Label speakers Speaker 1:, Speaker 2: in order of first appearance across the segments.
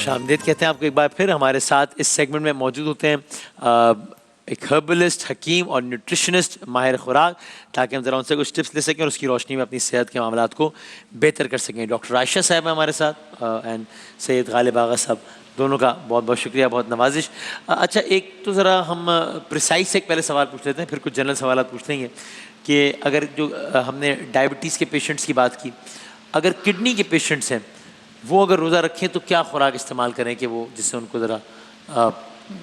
Speaker 1: खुशामदीद कहते हैं आपको एक बार फिर। हमारे साथ इस सेगमेंट में मौजूद होते हैं एक हर्बलिस्ट, हकीम और न्यूट्रिशनिस्ट, माहिर खुराक, ताकि हम ज़रा उनसे कुछ टिप्स ले सकें और उसकी रोशनी में अपनी सेहत के मामलात को बेहतर कर सकें। डॉक्टर आयशा साहब हैं हमारे साथ एंड सैयद गालिब आगा साहब, दोनों का बहुत बहुत शुक्रिया, बहुत नवाजिश। अच्छा, एक तो ज़रा हम प्रिसाइज एक पहले सवाल पूछ लेते हैं, फिर कुछ जनरल सवाल पूछ लेंगे कि अगर जो हमने डायबिटीज़ के पेशेंट्स की बात की, अगर किडनी के पेशेंट्स हैं वो अगर रोज़ा रखें तो क्या खुराक इस्तेमाल करें कि वो जिससे उनको ज़रा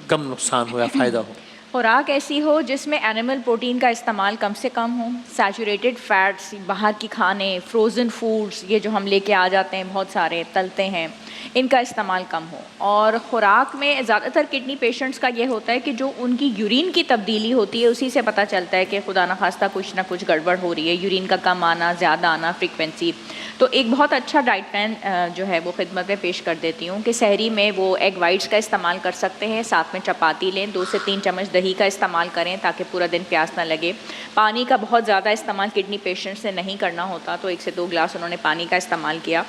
Speaker 1: कम नुकसान हो या फ़ायदा हो?
Speaker 2: खुराक ऐसी हो जिसमें एनिमल प्रोटीन का इस्तेमाल कम से कम हो। सैचुरेटेड फैट्स, बाहर की खाने, फ्रोज़न फूड्स, ये जो हम लेके आ जाते हैं बहुत सारे तलते हैं, इनका इस्तेमाल कम हो। और ख़ुराक में ज़्यादातर किडनी पेशेंट्स का ये होता है कि जो उनकी यूरिन की तब्दीली होती है उसी से पता चलता है कि खुदा न खास्ता कुछ ना कुछ गड़बड़ हो रही है, यूरिन का कम आना, ज़्यादा आना, फ्रीक्वेंसी। तो एक बहुत अच्छा डाइट प्लान जो है वो खिदमत में पेश कर देती हूँ कि सहरी में वो एग वाइट्स का इस्तेमाल कर सकते हैं, साथ में चपाती लें, 2 से 3 चम्मच दही का इस्तेमाल करें ताकि पूरा दिन प्यास ना लगे। पानी का बहुत ज़्यादा इस्तेमाल किडनी पेशेंट से नहीं करना होता, तो 1 से 2 गिलास उन्होंने पानी का इस्तेमाल किया।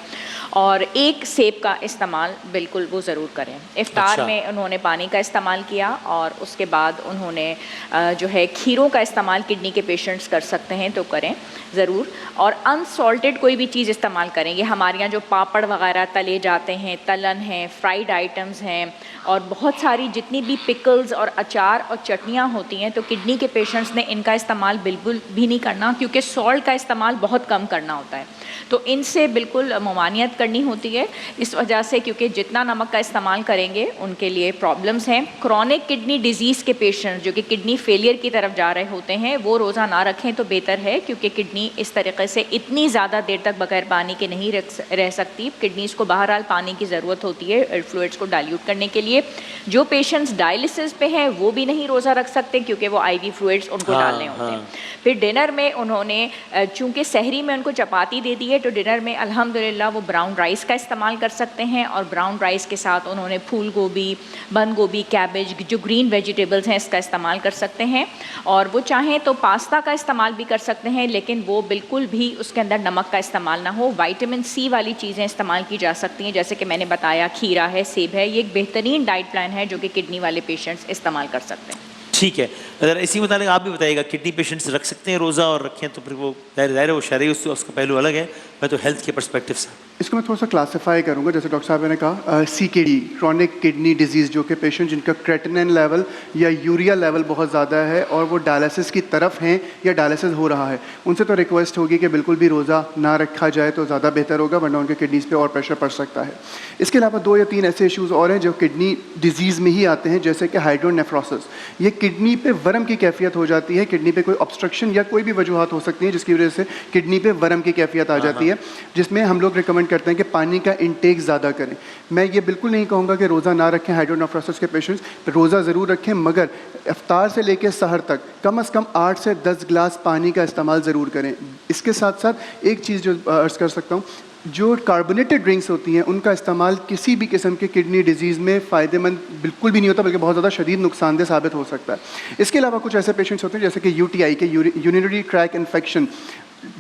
Speaker 2: और एक सेब का इस्तेमाल बिल्कुल वो ज़रूर करें। इफ्तार में उन्होंने पानी का इस्तेमाल किया और उसके बाद उन्होंने जो है खीरों का इस्तेमाल किडनी के पेशेंट्स कर सकते हैं तो करें ज़रूर। और अनसॉल्टेड कोई भी चीज़ इस्तेमाल करेंगे। हमारे यहाँ जो पापड़ वगैरह तले जाते हैं, तलन हैं, फ्राइड आइटम्स हैं और बहुत सारी जितनी भी पिकल्स और अचार और चटनियाँ होती हैं, तो किडनी के पेशेंट्स ने इनका इस्तेमाल बिल्कुल भी नहीं करना, क्योंकि सॉल्ट का इस्तेमाल बहुत कम करना होता है। तो इनसे बिल्कुल ममानियत करनी होती है इस वजह से, क्योंकि जितना नमक का इस्तेमाल करेंगे उनके लिए प्रॉब्लम्स हैं। क्रॉनिक किडनी डिजीज़ के पेशेंट्स जो कि किडनी फेलियर की तरफ जा रहे होते हैं वो रोज़ा ना रखें तो बेहतर है, क्योंकि किडनी इस तरीके से इतनी ज़्यादा देर तक बगैर पानी के नहीं रह सकती। किडनीज़ को बहरहाल पानी की ज़रूरत होती है फ्लूइड्स को डाइल्यूट करने के लिए। जो पेशेंट्स डायलिसिस पे हैं वो भी नहीं रोज़ा रख सकते, क्योंकि वो IV फ्लूइड्स उनको डालने होते हैं। फिर डिनर में उन्होंने चूँकि सहरी में उनको चपाती दे दी है, तो डिनर में अल्हम्दुलिल्लाह वो ब्राउन राइस का इस्तेमाल कर सकते हैं। और ब्राउन राइस के साथ उन्होंने फूल गोभी, बंद गोभी, कैबेज, जो ग्रीन वेजिटेबल्स हैं इसका इस्तेमाल कर सकते हैं। और वो चाहें तो पास्ता का इस्तेमाल भी कर सकते हैं, लेकिन वो बिल्कुल भी उसके अंदर नमक का इस्तेमाल ना हो। विटामिन C वाली चीज़ें इस्तेमाल की जा सकती हैं, जैसे कि मैंने बताया खीरा है, सेब है। ये एक बेहतरीन डाइट प्लान है जो कि किडनी वाले पेशेंट्स इस्तेमाल कर सकते हैं।
Speaker 1: ठीक है, अगर इसी मुताबिक आप भी बताइएगा, किडनी पेशेंट्स रख सकते हैं रोज़ा, और रखें तो फिर वो ज़ाहिर है वो शरई उसका पहलू अलग है, मैं तो हेल्थ के पर्सपेक्टिव से
Speaker 3: इसको मैं थोड़ा सा क्लासिफाई करूंगा। जैसे डॉक्टर साहब ने कहा CKD, क्रॉनिक किडनी डिजीज़, जो कि पेशेंट जिनका क्रेटिनिन लेवल या यूरिया लेवल बहुत ज़्यादा है और वो डायलिसिस की तरफ हैं या डायलिसिस हो रहा है, उनसे तो रिक्वेस्ट होगी कि बिल्कुल भी रोज़ा ना रखा जाए तो ज़्यादा बेहतर होगा, वरना उनके किडनीज़ पे और प्रेशर पड़ सकता है। इसके अलावा 2 या 3 ऐसे इशूज़ और हैं जो किडनी डिजीज़ में ही आते हैं, जैसे कि हाइड्रोनेफ्रोसिस। ये किडनी पे वर्म की कैफियत हो जाती है, किडनी पे कोई ऑब्स्ट्रक्शन या कोई भी वजूहत हो सकती है जिसकी वजह से किडनी पे वर्म की कैफियत आ जाती है, जिसमें हम लोग रिकमेंड करते हैं कि पानी का इंटेक ज़्यादा करें। मैं ये बिल्कुल नहीं कहूँगा कि रोज़ा ना रखें हाइड्रोनेफ्रोसिस के पेशेंट्स, रोज़ा ज़रूर रखें, मगर इफ्तार से लेकर सहर तक कम से कम 8 से 10 गिलास पानी का इस्तेमाल ज़रूर करें। इसके साथ साथ एक चीज़ जो अर्ज़ कर सकता हूँ, जो कार्बोनेटेड ड्रिंक्स होती हैं उनका इस्तेमाल किसी भी किस्म के किडनी डिजीज़ में फ़ायदेमंद बिल्कुल भी नहीं होता, बल्कि बहुत ज़्यादा शदीद नुकसानदेह साबित हो सकता है। इसके अलावा कुछ ऐसे पेशेंट्स होते हैं जैसे कि UTI के यूरिनरी ट्रैक इन्फेक्शन,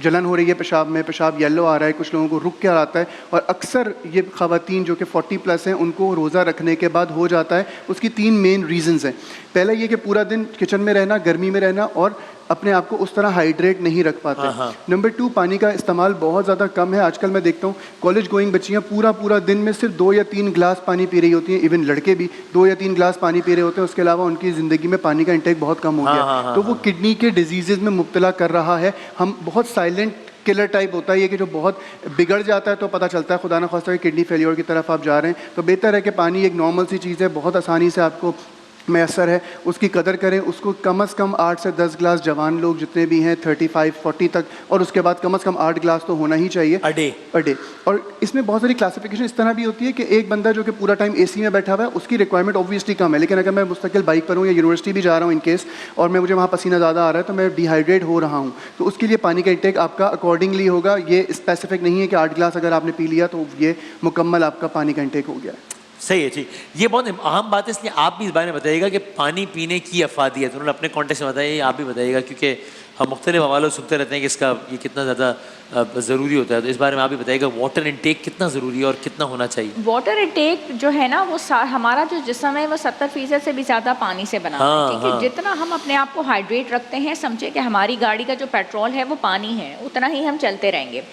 Speaker 3: जलन हो रही है पेशाब में, पेशाब येलो आ रहा है, कुछ लोगों को रुक के आता है, और अक्सर ये ख़वातीन जो कि 40+ हैं उनको रोज़ा रखने के बाद हो जाता है। उसकी 3 मेन रीज़न्स हैं। पहला ये कि पूरा दिन किचन में रहना, गर्मी में रहना और अपने आप को उस तरह हाइड्रेट नहीं रख पाते। नंबर 2, पानी का इस्तेमाल बहुत ज़्यादा कम है। आजकल मैं देखता हूँ कॉलेज गोइंग बच्चियाँ पूरा दिन में सिर्फ 2 या 3 गिलास पानी पी रही होती हैं। इवन लड़के भी 2 या 3 गिलास पानी पी रहे होते हैं, उसके अलावा उनकी ज़िंदगी में पानी का इंटेक बहुत कम हो गया। तो वो किडनी के डिजीज़ में मुब्तला कर रहा है। हम बहुत साइलेंट किलर टाइप होता है ये कि जो बहुत बिगड़ जाता है तो पता चलता है खुदा न खास्ता कि किडनी फेलियर की तरफ आप जा रहे हैं। तो बेहतर है कि पानी एक नॉर्मल सी चीज़ है, बहुत आसानी से आपको मैसर है, उसकी कदर करें। उसको कम से कम 8 से 10 गिलास, जवान लोग जितने भी हैं 35-40 तक, और उसके बाद कम से कम 8 गिलास तो होना ही चाहिए अ डे। और इसमें बहुत सारी क्लासिफिकेशन इस तरह भी होती है कि एक बंदा जो कि पूरा टाइम AC में बैठा हुआ है उसकी रिक्वायरमेंट ऑब्वियसली कम है, लेकिन अगर मैं मुस्तकिल बाइक पर हूँ या यूनिवर्सिटी भी जा रहा हूँ इन केस, और मुझे वहाँ पसीना ज़्यादा आ रहा है तो मैं डिहाइड्रेट हो रहा हूँ, तो उसके लिए पानी का इंटेक आपका अकॉर्डिंगली होगा। ये स्पेसिफिक नहीं है कि 8 गिलास अगर आपने पी लिया तो ये मुकम्मल आपका पानी का इंटेक हो गया है।
Speaker 1: सही है जी, ये बहुत अहम बात है, इसलिए आप भी इस बारे में बताइएगा कि पानी पीने की अफादियत, उन्होंने अपने कॉन्टेक्स्ट में बताया, आप भी बताइएगा, क्योंकि हम मुख्तलिफ हवालों से सुनते रहते हैं कि इसका ये कितना ज़्यादा ज़रूरी होता है, तो इस बारे में आप भी बताइएगा वाटर इनटेक कितना ज़रूरी है और कितना होना चाहिए?
Speaker 2: वाटर इनटेक जो है ना वो हमारा जो जिस्म है वो 70% से भी ज़्यादा पानी से बना है,
Speaker 1: हाँ,
Speaker 2: ठीक है।
Speaker 1: हाँ।
Speaker 2: जितना हम अपने आप को हाइड्रेट रखते हैं, समझे कि हमारी गाड़ी का जो पेट्रोल है वो पानी है, उतना ही हम चलते रहेंगे।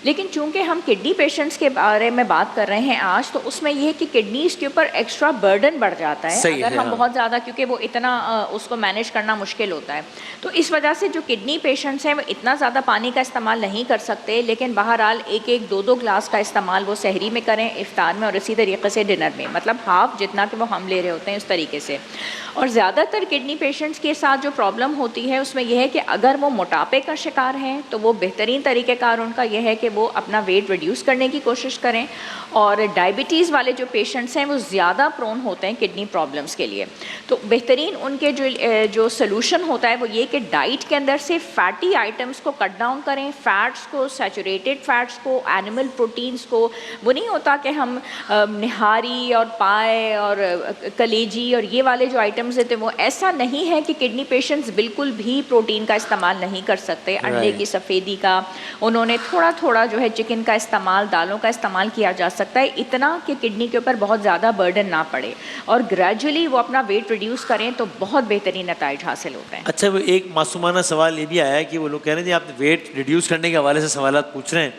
Speaker 2: लेकिन चूंकि हम किडनी पेशेंट्स के बारे में बात कर रहे हैं आज, तो उसमें यह है कि किडनीज के ऊपर एक्स्ट्रा बर्डन बढ़ जाता है
Speaker 1: सही
Speaker 2: अगर
Speaker 1: है,
Speaker 2: हम
Speaker 1: हाँ।
Speaker 2: बहुत ज़्यादा, क्योंकि वो इतना उसको मैनेज करना मुश्किल होता है। तो इस वजह से जो किडनी पेशेंट्स हैं वो इतना ज़्यादा पानी का इस्तेमाल नहीं कर सकते, लेकिन बहरहाल एक एक दो दो ग्लास का इस्तेमाल वो सहरी में करें, इफ्तार में, और इसी तरीके से डिनर में, मतलब हाफ जितना कि वो हम ले रहे होते हैं उस तरीके से। और ज़्यादातर किडनी पेशेंट्स के साथ जो प्रॉब्लम होती है उसमें यह है कि अगर वो मोटापे का शिकार हैं तो वो बेहतरीन तरीक़ेकार उनका यह है कि वो अपना वेट रिड्यूस करने की कोशिश करें। और डायबिटीज़ वाले जो पेशेंट्स हैं वो ज़्यादा प्रोन होते हैं किडनी प्रॉब्लम्स के लिए। तो बेहतरीन उनके जो सलूशन होता है वो ये कि डाइट के अंदर से फैटी आइटम्स को कट डाउन करें, फ़ैट्स को, सैचुरेटेड फ़ैट्स को, एनिमल प्रोटीन्स को। वो नहीं होता कि हम निहारी और पाए और कलेजी और ये वाले जो आइटम्स देते हैं, वो ऐसा नहीं है कि किडनी पेशेंट्स बिल्कुल भी प्रोटीन का इस्तेमाल नहीं कर सकते। अंडे की सफ़ेदी का, उन्होंने थोड़ा थोड़ा जो है चिकन का इस्तेमाल, दालों का इस्तेमाल किया जा सकता है, इतना कि किडनी के ऊपर बहुत ज़्यादा बर्डन ना पड़े, और ग्रेजुअली वो अपना वेट रिड्यूस करें तो बहुत बेहतरीन नताइज हासिल होते हैं।
Speaker 1: अच्छा, वो एक मासूमाना सवाल ये भी आया है कि वो लोग कह रहे हैं जी आप वेट रिड्यूस करने के हवाले से सवालात पूछ रहे हैं,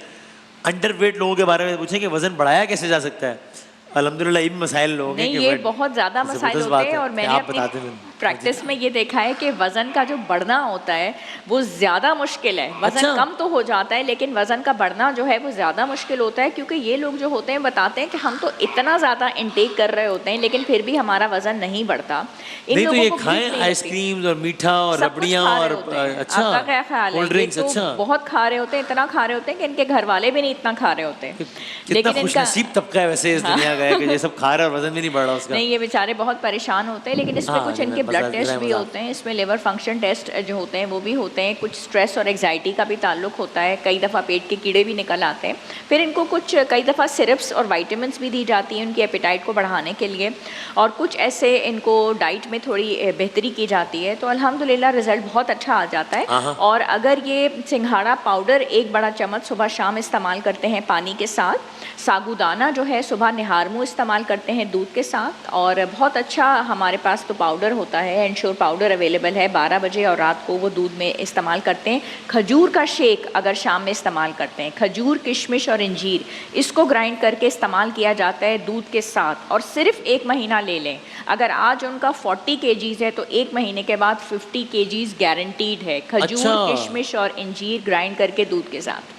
Speaker 1: अंडर वेट लोगों के बारे में पूछें कि वज़न बढ़ाया कैसे जा सकता है। अल्हम्दुलिल्लाह ये भी मसाइल लोगों के
Speaker 2: नहीं, ये बहुत ज़्यादा मसाइल होते हैं, और मैंने अपनी प्रैक्टिस में ये देखा है कि वज़न का जो बढ़ना होता है वो ज़्यादा मुश्किल है। वज़न
Speaker 1: अच्छा।
Speaker 2: कम तो हो जाता है, लेकिन वज़न का बढ़ना जो है वो ज़्यादा मुश्किल होता है, क्योंकि ये लोग जो होते हैं बताते हैं कि हम तो इतना ज़्यादा इनटेक कर रहे होते हैं लेकिन फिर भी हमारा वज़न नहीं बढ़ता।
Speaker 1: नहीं तो ये खाएं आइसक्रीम और मीठा और रबड़ियाँ और अच्छा
Speaker 2: आपका क्या ख्याल है?
Speaker 1: कोल्ड ड्रिंक्स,
Speaker 2: ये तो
Speaker 1: अच्छा
Speaker 2: बहुत खा रहे होते हैं, इतना खा रहे होते हैं कि इनके घर वाले भी नहीं इतना खा रहे होते हैं।
Speaker 1: कितना खुशनसीब तबका है वैसे इस दुनिया का है कि ये सब खा रहा है और वजन भी नहीं बढ़ रहा उसका।
Speaker 2: नहीं, ये बेचारे बहुत परेशान होते हैं, लेकिन इसमें
Speaker 1: हाँ,
Speaker 2: कुछ इनके ब्लड टेस्ट भी होते हैं, इसमें लिवर फंक्शन टेस्ट जो होते हैं वो भी होते हैं, कुछ स्ट्रेस और एग्जाइटी का भी ताल्लुक होता है, कई दफ़ा पेट के कीड़े भी निकल आते हैं। फिर इनको कुछ कई दफ़ा सिरप्स और वाइटामिन्स भी दी जाती हैं उनकी एपेटाइट को बढ़ाने के लिए, और कुछ ऐसे इनको डाइट में थोड़ी बेहतरी की जाती है, तो अल्हम्दुलिल्लाह रिज़ल्ट बहुत अच्छा आ जाता है। और अगर ये सिंघाड़ा पाउडर 1 बड़ा चम्मच सुबह शाम इस्तेमाल करते हैं पानी के साथ, साबूदाना जो है सुबह निहारमू इस्तेमाल करते हैं दूध के साथ, और बहुत अच्छा हमारे पास तो पाउडर होता है, एंश्योर पाउडर अवेलेबल है, 12 बजे और रात को वो दूध में इस्तेमाल करते हैं। खजूर का शेक अगर शाम में इस्तेमाल करते हैं, खजूर, किशमिश और अंजीर, इसको ग्राइंड करके इस्तेमाल किया जाता है दूध के साथ, और सिर्फ 1 महीना ले लें। अगर आज उनका 40 kgs है तो 1 महीने के बाद 50 kgs गारंटीड है, खजूर,
Speaker 1: अच्छा।
Speaker 2: किशमिश और अंजीर ग्राइंड करके दूध के साथ।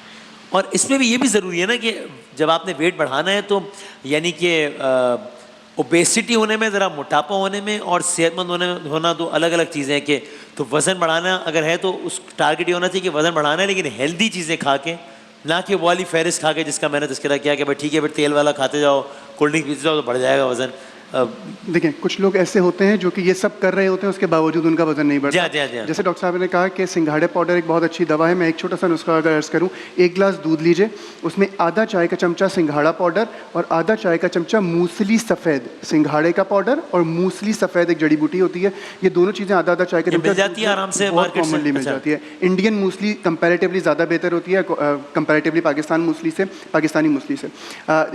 Speaker 1: और इसमें भी ये भी ज़रूरी है ना कि जब आपने वेट बढ़ाना है तो यानी कि ओबेसिटी होने में, ज़रा मोटापा होने में और सेहतमंद होना दो अलग अलग चीज़ें हैं। कि तो वज़न बढ़ाना अगर है तो उस टारगेट ये होना चाहिए कि वज़न बढ़ाना है, लेकिन हेल्दी चीज़ें खा के, ना कि वो वाली फहरिस्त खा के जिसका मैंने तज़किरा किया कि भाई ठीक है फिर तेल वाला खाते जाओ, कोल्ड ड्रिंक पीते जाओ तो बढ़ जाएगा वज़न।
Speaker 3: देखिए, कुछ लोग ऐसे होते हैं जो कि ये सब कर रहे होते हैं, उसके बावजूद उनका वजन नहीं बढ़ता।
Speaker 1: जी।
Speaker 3: जैसे डॉक्टर साहब ने कहा कि सिंघाड़े पाउडर एक बहुत अच्छी दवा है। मैं एक छोटा सा नुस्खा अगर अर्ज करूँ, 1 गिलास दूध लीजिए, उसमें आधा चाय का चमचा सिंघाड़ा पाउडर और आधा चाय का चमचा मूसली सफ़ेद, सिंघाड़े का पाउडर और मूसली सफ़ेद एक जड़ी बूटी होती है, ये दोनों चीज़ें आधा चाय का
Speaker 1: मिल जाती है आराम से
Speaker 3: बहुत
Speaker 1: मार्केट से?
Speaker 3: कॉमनली मिल
Speaker 1: अच्छा।
Speaker 3: जाती है। इंडियन मूसली कंपैरेटिवली ज़्यादा बेहतर होती है कंपैरेटिवली पाकिस्तानी मूसली से।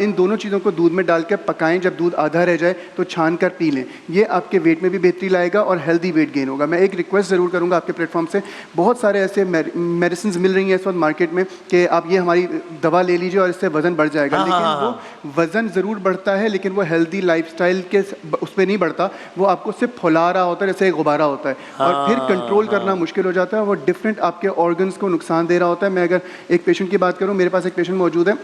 Speaker 3: इन दोनों चीज़ों को दूध में डाल के पकाएं, जब दूध आधा रह जाए तो छान कर पी लें। ये आपके वेट में भी बेहतरी लाएगा और हेल्दी वेट गेन होगा। मैं एक रिक्वेस्ट ज़रूर करूंगा आपके प्लेटफॉर्म से, बहुत सारे ऐसे मेडिसिन मिल रही हैं इस वक्त मार्केट में कि आप ये हमारी दवा ले लीजिए और इससे वज़न बढ़ जाएगा। लेकिन वो वज़न ज़रूर बढ़ता है, लेकिन वो हेल्दी लाइफस्टाइल के उस पर नहीं बढ़ता, वो आपको सिर्फ फुला रहा होता है, जैसे गुब्बारा होता है, और फिर कंट्रोल करना मुश्किल हो जाता है। वो डिफरेंट आपके ऑर्गन्स को नुकसान दे रहा होता है। मैं अगर एक पेशेंट की बात करूँ, मेरे पास एक पेशेंट मौजूद है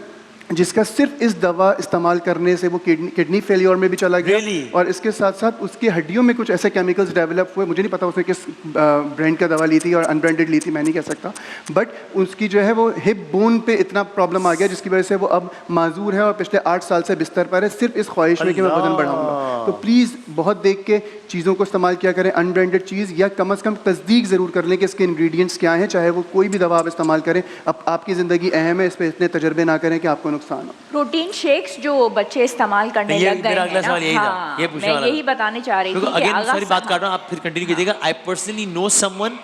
Speaker 3: जिसका सिर्फ इस दवा इस्तेमाल करने से वो किडनी फेलियर में भी चला गया।
Speaker 1: Really?
Speaker 3: और इसके साथ साथ उसकी हड्डियों में कुछ ऐसे केमिकल्स डेवलप हुए, मुझे नहीं पता उसने किस ब्रांड का दवा ली थी और अनब्रांडेड ली थी, मैं नहीं कह सकता, बट उसकी जो है वो हिप बोन पे इतना प्रॉब्लम आ गया जिसकी वजह से वो अब माजूर है और पिछले 8 साल से बिस्तर पर है, सिर्फ इस ख्वाहिश में कि मैं वजन बढ़ाऊंगा। तो प्लीज़ बहुत देख के चीज़ों को इस्तेमाल किया करें, अनब्रांडेड चीज़, या कम अज़ कम तस्दीक ज़रूर कर लें कि इसके इंग्रेडिएंट्स क्या हैं, चाहे वो कोई भी दवा आप इस्तेमाल करें। अब आपकी ज़िंदगी अहम है, इस पर इतने तजर्बे ना करें कि आपको नुकसान हो।
Speaker 2: प्रोटीन शेक्स जो बच्चे इस्तेमाल करने लग गए हैं ना, हाँ, मैं यही बताने चाह रही थी कि
Speaker 1: अगेन सॉरी बात काट रहा हूँ, आप फिर कंटिन्यू कीजिएगा। आई पर्सनली नो समवन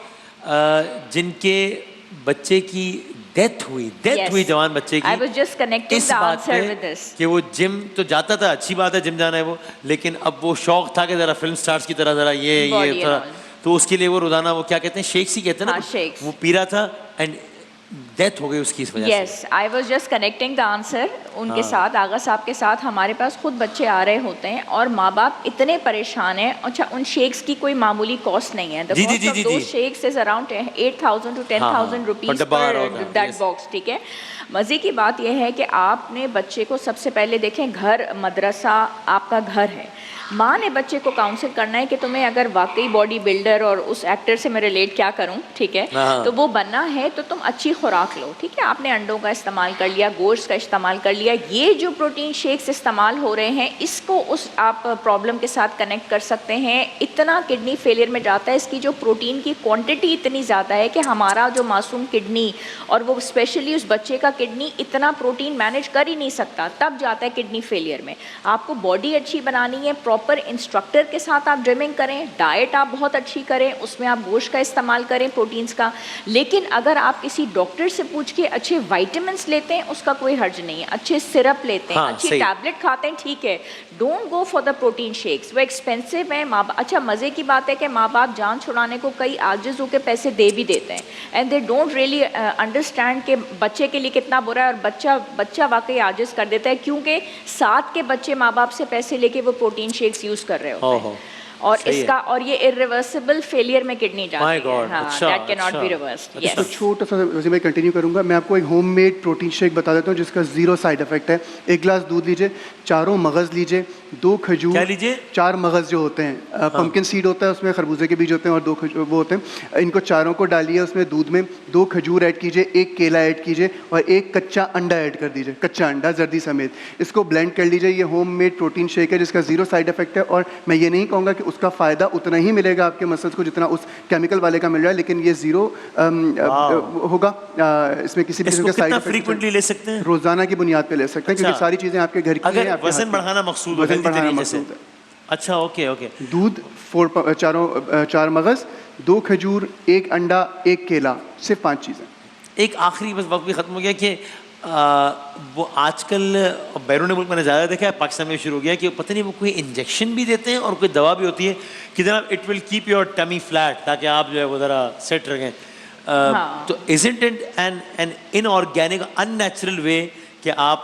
Speaker 1: जिनके बच्चे की डेथ हुई जवान बच्चे की।
Speaker 2: I was just connecting
Speaker 1: इस
Speaker 2: the
Speaker 1: बात
Speaker 2: answer
Speaker 1: पे
Speaker 2: with this.
Speaker 1: कि वो जिम तो जाता था, अच्छी बात है जिम जाना है वो, लेकिन अब वो शौक था कि जरा फिल्म स्टार्स की तरह जरा ये
Speaker 2: Body and
Speaker 1: थोड़ा,
Speaker 2: all.
Speaker 1: तो उसके लिए वो रोजाना वो क्या कहते हैं, शेक्स ही कहते हैं ना,
Speaker 2: हाँ, shakes.
Speaker 1: वो पी रहा था एंड डेथ हो गई उसकी इस वजह से।
Speaker 2: Yes, I was just connecting the answer उनके साथ, आगा साहब के साथ। हमारे पास खुद बच्चे आ रहे होते हैं और माँ बाप इतने परेशान हैं। अच्छा, उन शेक्स की कोई मामूली कॉस्ट नहीं है। The
Speaker 1: G, G,
Speaker 2: cost of
Speaker 1: G,
Speaker 2: दो
Speaker 1: G.
Speaker 2: Shakes is around 8,000 to 10,000 rupees
Speaker 1: डब्बा आ रहा
Speaker 2: पर
Speaker 1: होता है,
Speaker 2: दैट
Speaker 1: yes.
Speaker 2: बॉक्स, ठीक है। मज़े की बात यह है कि आपने बच्चे को सबसे पहले देखें, घर मदरसा आपका घर है। माँ ने बच्चे को काउंसिल करना है कि तुम्हें अगर वाकई बॉडी बिल्डर, और उस एक्टर से मैं रिलेट क्या करूँ, ठीक है,
Speaker 1: हाँ।
Speaker 2: तो वो बनना है तो तुम अच्छी खुराक लो, ठीक है। आपने अंडों का इस्तेमाल कर लिया, गोश्त का इस्तेमाल कर लिया, ये जो प्रोटीन शेक्स इस्तेमाल हो रहे हैं इसको उस आप प्रॉब्लम के साथ कनेक्ट कर सकते हैं। इतना किडनी फेलियर में जाता है, इसकी जो प्रोटीन की क्वांटिटी इतनी ज़्यादा है कि हमारा जो मासूम किडनी, और वो स्पेशली उस बच्चे का किडनी इतना प्रोटीन मैनेज कर ही नहीं सकता, तब जाता है किडनी फेलियर में। आपको बॉडी अच्छी बनानी है, प्रॉपर इंस्ट्रक्टर के साथ आप ड्रिमिंग करें, डाइट आप बहुत अच्छी करें, उसमें आप गोश्त का इस्तेमाल करें प्रोटीन्स का। लेकिन अगर आप किसी डॉक्टर से पूछ के अच्छे विटामिन्स लेते हैं उसका कोई हर्ज नहीं है, अच्छे सिरप लेते हैं,
Speaker 1: हाँ,
Speaker 2: अच्छी
Speaker 1: सही।
Speaker 2: टैबलेट खाते हैं, ठीक है। Don't go for the protein shakes, वो एक्सपेंसिव है। अच्छा, मज़े की बात है कि माँ बाप जान छुड़ाने को कई आजिज़ होकर पैसे दे भी देते हैं, and they don't really understand कि बच्चे के लिए कितना बुरा है, और बच्चा वाकई आजिज़ कर देता है, क्योंकि साथ के बच्चे माँ बाप से पैसे लेके वो प्रोटीन शेक्स यूज़ कर रहे होते हैं। और
Speaker 1: सही है।
Speaker 2: इसका, और ये इरिवर्सिबल फेलियर में किडनी
Speaker 1: My
Speaker 2: जाती
Speaker 1: God,
Speaker 2: है, हाँ,
Speaker 1: अच्छा,
Speaker 2: दैट कैन नॉट
Speaker 1: अच्छा।
Speaker 2: Be reversed.
Speaker 3: तो
Speaker 2: यस,
Speaker 3: छोटा सा वैसे मैं कंटिन्यू करूंगा। मैं आपको एक होममेड प्रोटीन शेक बता देता हूँ जिसका ज़ीरो साइड इफेक्ट है। एक गिलास दूध लीजिए, 4 मगज़ लीजिए, 2 खजूर।
Speaker 1: क्या लीजिए?
Speaker 3: 4 मगज़ जो होते हैं, पम्पकिन सीड होता है उसमें, खरबूजे के बीज होते हैं, और 2 खजूर वो होते हैं। इनको चारों को डालिए उसमें दूध में, 2 खजूर ऐड कीजिए, 1 केला ऐड कीजिए, और 1 कच्चा अंडा ऐड कर दीजिए, कच्चा अंडा जर्दी समेत। इसको ब्लेंड कर लीजिए। ये होममेड प्रोटीन शेक है जिसका ज़ीरो साइड इफेक्ट है, और मैं ये नहीं कहूँगा कि उसका फ़ायदा उतना ही मिलेगा आपके मसल्स को जितना उस केमिकल वाले का मिल रहा है, लेकिन ये ज़ीरो होगा। इसमें किसी भी किस्म
Speaker 1: इसको
Speaker 3: का
Speaker 1: कितना
Speaker 3: साइड
Speaker 1: फ्रीक्वेंटली ले सकते हैं?
Speaker 3: रोजाना की बुनियाद पे ले सकते हैं, क्योंकि
Speaker 1: अच्छा।
Speaker 3: सारी चीजें आपके घर की हैं,
Speaker 1: अगर
Speaker 3: आपके
Speaker 1: वजन
Speaker 3: हाथ की।
Speaker 1: बढ़ाना मकसूद हो,
Speaker 3: वजन
Speaker 1: हेल्दी
Speaker 3: बढ़ाना
Speaker 1: तरीके से।
Speaker 3: मकसूद है।
Speaker 1: अच्छा, ओके ओके।
Speaker 3: दूध 4 मगज, 2 खजूर, 1 अंडा, 1 केला, सिर्फ 5 चीजें।
Speaker 1: एक आखिरी, बस वक्त भी खत्म हो गया कि वो आजकल बैरून मुल्क मैंने ज़्यादा देखा है, पाकिस्तान में शुरू हो गया कि पता नहीं वो कोई इंजेक्शन भी देते हैं और कोई दवा भी होती है कि जनाब it will keep your tummy flat, ताकि आप जो है वो ज़रा सेट रखें।
Speaker 2: हाँ।
Speaker 1: तो isn't it an inorganic unnatural way कि आप,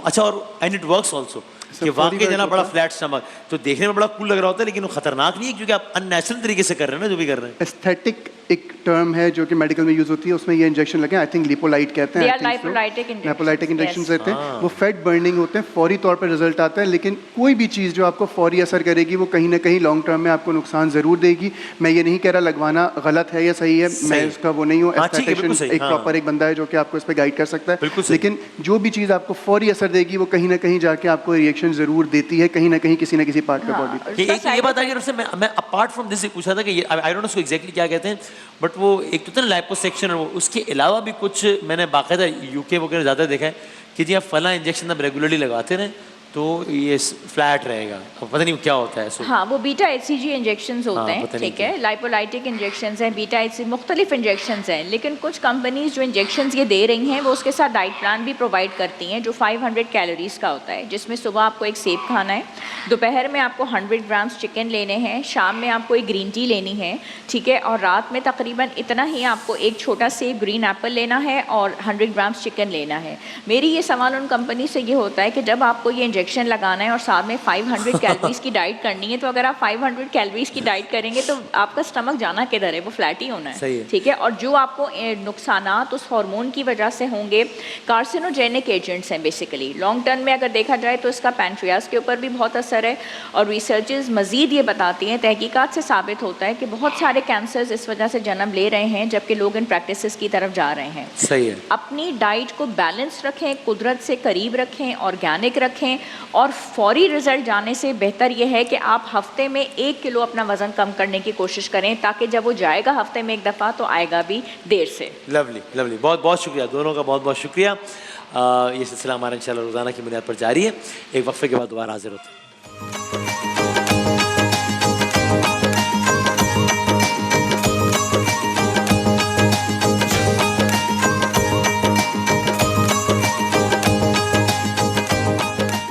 Speaker 1: अच्छा, और एंड इट वर्क्स ऑल्सो कि वाकई जना बड़ा फ्लैट स्टमक, तो देखने में बड़ा कूल लग रहा होता है, लेकिन वो खतरनाक नहीं है क्योंकि आप अननेचुरल तरीके से कर रहे हैं ना जो भी कर रहे हैं।
Speaker 3: एस्थेटिक एक टर्म है जो कि मेडिकल में यूज होती है, उसमें ये इंजेक्शन लगे, आई थिंक लिपोलाइट कहते हैं,
Speaker 2: lipolytic injections,
Speaker 3: lipolytic injection
Speaker 2: yes.
Speaker 3: रहते हैं। वो फैट बर्निंग होते हैं, फौरी तौर पर रिजल्ट आता है, लेकिन कोई भी चीज़ जो आपको फौरी असर करेगी वो कहीं ना कहीं लॉन्ग टर्म में आपको नुकसान ज़रूर देगी। मैं ये नहीं कह रहा लगवाना गलत है या सही है, मैं उसका वो नहीं हूँ।
Speaker 1: हाँ, ठीक है, बिल्कुल
Speaker 3: एस्थेटिशियन
Speaker 1: सही,
Speaker 3: एक
Speaker 1: हाँ।
Speaker 3: प्रॉपर एक बंदा है जो कि आपको इस पर गाइड कर सकता है,
Speaker 1: बिल्कुल सही।
Speaker 3: लेकिन जो भी चीज़ आपको फौरी असर देगी वो कहीं ना कहीं जाके आपको रिएक्शन ज़रूर देती है, कहीं ना कहीं किसी न किसी पार्ट पे बॉडी पे।
Speaker 1: कि एक ये बात है कि मैं अपार्ट फ्रॉम दिस पूछा था कि आई डोंट नो उसको एग्जैक्टली क्या कहते हैं, बट वो एक तो था लाइपोसेक्शन, और उसके अलावा भी कुछ मैंने बाकायदा यूके वगैरह ज़्यादा देखा है कि जी आप फला इंजेक्शन आप रेगुलरली लगाते रहें तो ये फ्लैट रहेगा। अब पता नहीं क्या होता है।
Speaker 2: हाँ, वो बीटा HCG इंजेक्शंस होते हैं,
Speaker 1: पता नहीं
Speaker 2: ठीक है, लाइपोलाइटिक इंजेक्शंस हैं, बीटा HCG मुख्तलिफ इंजेक्शंस हैं, लेकिन कुछ कंपनीज जो इंजेक्शंस ये दे रही हैं वो उसके साथ डाइट प्लान भी प्रोवाइड करती हैं जो 500 कैलोरीज का होता है, जिसमें सुबह आपको एक सेब खाना है, दोपहर में आपको 100 ग्राम्स चिकन लेने हैं, शाम में आपको एक ग्रीन टी लेनी है, ठीक है, और रात में तकरीबन इतना ही आपको एक छोटा सेब, ग्रीन एप्पल लेना है और 100 ग्राम्स चिकन लेना है। मेरी ये सवाल उन कंपनी से ये होता है कि जब आपको ये इंजेक्शन लगाना है और साथ में 500 कैलोरीज की डाइट करनी है, तो अगर आप 500 कैलोरीज की डाइट करेंगे तो आपका स्टमक जाना किधर है, वो फ्लैट ही होना है, ठीक है। और जो आपको नुकसानात उस हार्मोन की वजह से होंगे, कार्सिनोजेनिक एजेंट्स हैं बेसिकली। लॉन्ग टर्म में अगर देखा जाए तो इसका पैनक्रियास के ऊपर भी बहुत असर है, और रिसर्चेस मज़ीद ये बताती हैं, तहकीकात से साबित होता है कि बहुत सारे कैंसर्स इस वजह से जन्म ले रहे हैं जबकि लोग इन प्रैक्टिसेस की तरफ जा रहे हैं।
Speaker 1: सही है।
Speaker 2: अपनी डाइट को बैलेंस रखें, कुदरत से करीब रखें, ऑर्गेनिक रखें, और फौरी रिजल्ट जाने से बेहतर यह है कि आप हफ्ते में 1 किलो अपना वज़न कम करने की कोशिश करें, ताकि जब वो जाएगा हफ्ते में एक दफ़ा तो आएगा भी देर से।
Speaker 1: लवली लवली, बहुत बहुत शुक्रिया दोनों का, बहुत बहुत शुक्रिया। ये सिलसिला हमारा इंशाल्लाह रोज़ाना की बुनियाद पर जारी है। एक वक्फे के बाद दोबारा हाजिर होते हैं।